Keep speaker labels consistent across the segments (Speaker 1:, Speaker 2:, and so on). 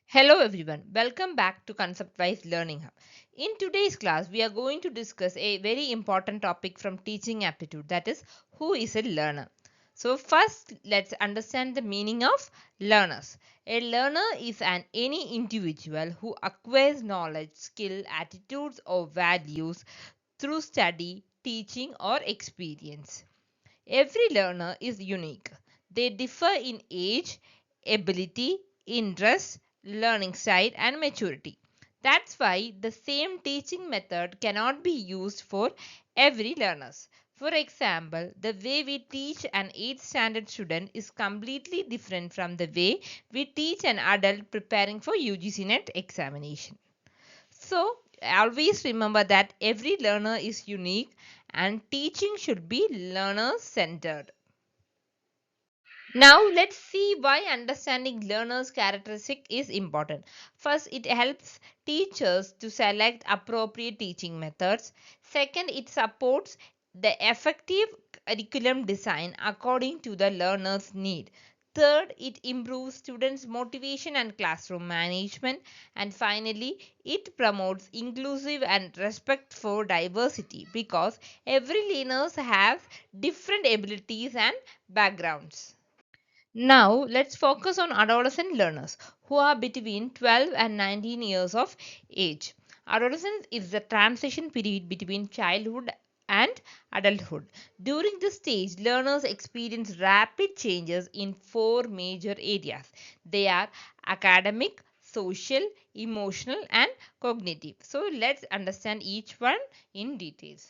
Speaker 1: Hello everyone, welcome back to Concept Wise Learning Hub. In today's class, we are going to discuss a very important topic from Teaching Aptitude, that is, who is a learner. So, first, let's understand the meaning of learners. A learner is any individual who acquires knowledge, skill, attitudes, or values through study, teaching, or experience. Every learner is unique. They differ in age, ability, interest, learning style, and maturity. That's why the same teaching method cannot be used for every learner. For example, the way we teach an 8th standard student is completely different from the way we teach an adult preparing for UGC NET examination. So, always remember that every learner is unique and teaching should be learner centered. Now, let's see why understanding learners' characteristic is important. First, it helps teachers to select appropriate teaching methods. Second, it supports the effective curriculum design according to the learner's need. Third, it improves students' motivation and classroom management. And finally, it promotes inclusive and respect for diversity because every learner has different abilities and backgrounds. Now, let's focus on adolescent learners who are between 12 and 19 years of age. Adolescence is the transition period between childhood and adulthood. During this stage, learners experience rapid changes in four major areas. They are academic, social, emotional, and cognitive. So, let's understand each one in details.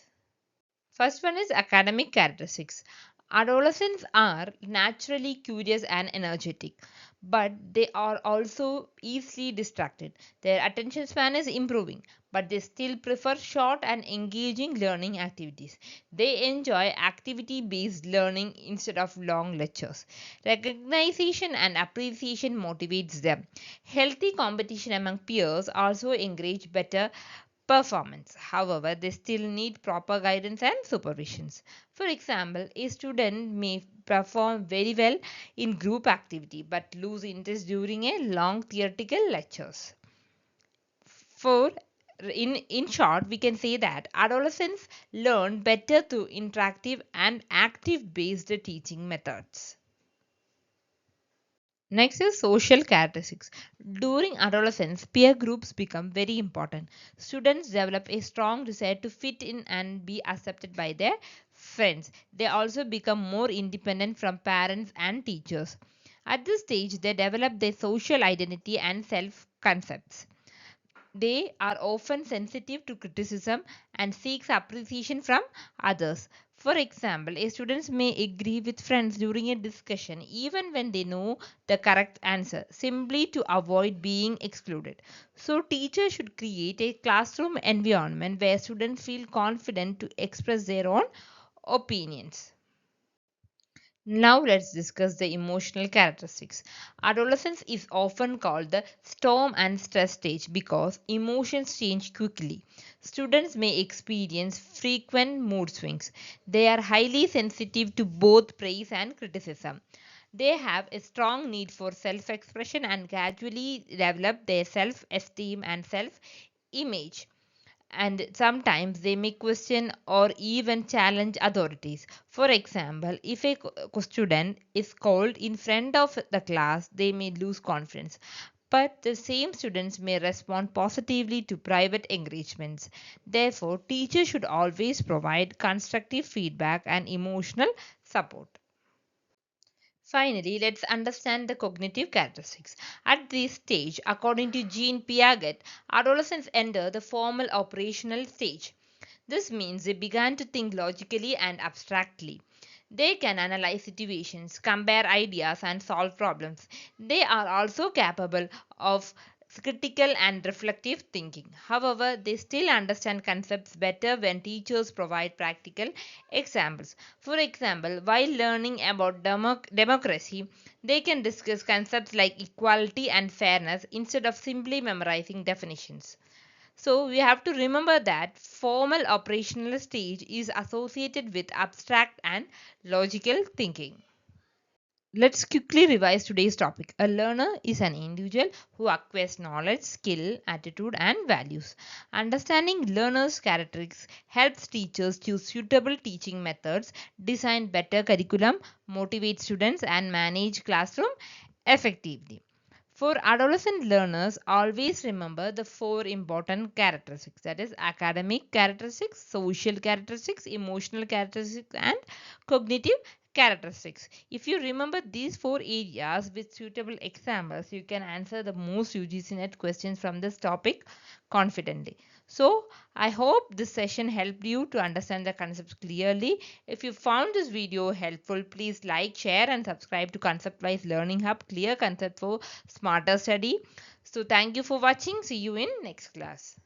Speaker 1: First one is academic characteristics. Adolescents are naturally curious and energetic, but they are also easily distracted. Their attention span is improving, but they still prefer short and engaging learning activities. They enjoy activity based learning instead of long lectures. Recognition and appreciation motivates them. Healthy competition among peers also encourage better performance. However, they still need proper guidance and supervisions. For example, a student may perform very well in group activity but lose interest during a long theoretical lectures. For in short, we can say that adolescents learn better through interactive and active based teaching methods. Next is social characteristics. During adolescence, peer groups become very important. Students develop a strong desire to fit in and be accepted by their friends. They also become more independent from parents and teachers. At this stage, they develop their social identity and self concepts. They are often sensitive to criticism and seeks appreciation from others. For example, a student may agree with friends during a discussion even when they know the correct answer, simply to avoid being excluded. So, teachers should create a classroom environment where students feel confident to express their own opinions. Now let's discuss the emotional characteristics. Adolescence is often called the storm and stress stage because emotions change quickly. Students may experience frequent mood swings. They are highly sensitive to both praise and criticism. They have a strong need for self expression and gradually develop their self esteem and self image, and sometimes they may question or even challenge authorities. For example, if a student is called in front of the class, they may lose confidence. But the same students may respond positively to private engagements. Therefore, teachers should always provide constructive feedback and emotional support. Finally, let's understand the cognitive characteristics. At this stage, according to Jean Piaget, adolescents enter the formal operational stage. This means they began to think logically and abstractly. They can analyze situations, compare ideas, and solve problems. They are also capable of critical and reflective thinking. However, they still understand concepts better when teachers provide practical examples. For example, while learning about democracy, they can discuss concepts like equality and fairness instead of simply memorizing definitions. So we have to remember that formal operational stage is associated with abstract and logical thinking. Let's quickly revise today's topic. A learner is an individual who acquires knowledge, skill, attitude, and values. Understanding learners' characteristics helps teachers choose suitable teaching methods, design better curriculum, motivate students, and manage classroom effectively. For adolescent learners, always remember the four important characteristics, that is, academic characteristics, social characteristics, emotional characteristics, and cognitive characteristics. If you remember these four areas with suitable examples, you can answer the most UGC NET questions from this topic confidently. So, I hope this session helped you to understand the concepts clearly. If you found this video helpful, please like, share, and subscribe to Concept Wise Learning Hub, clear concept for smarter study. So, thank you for watching. See you in next class.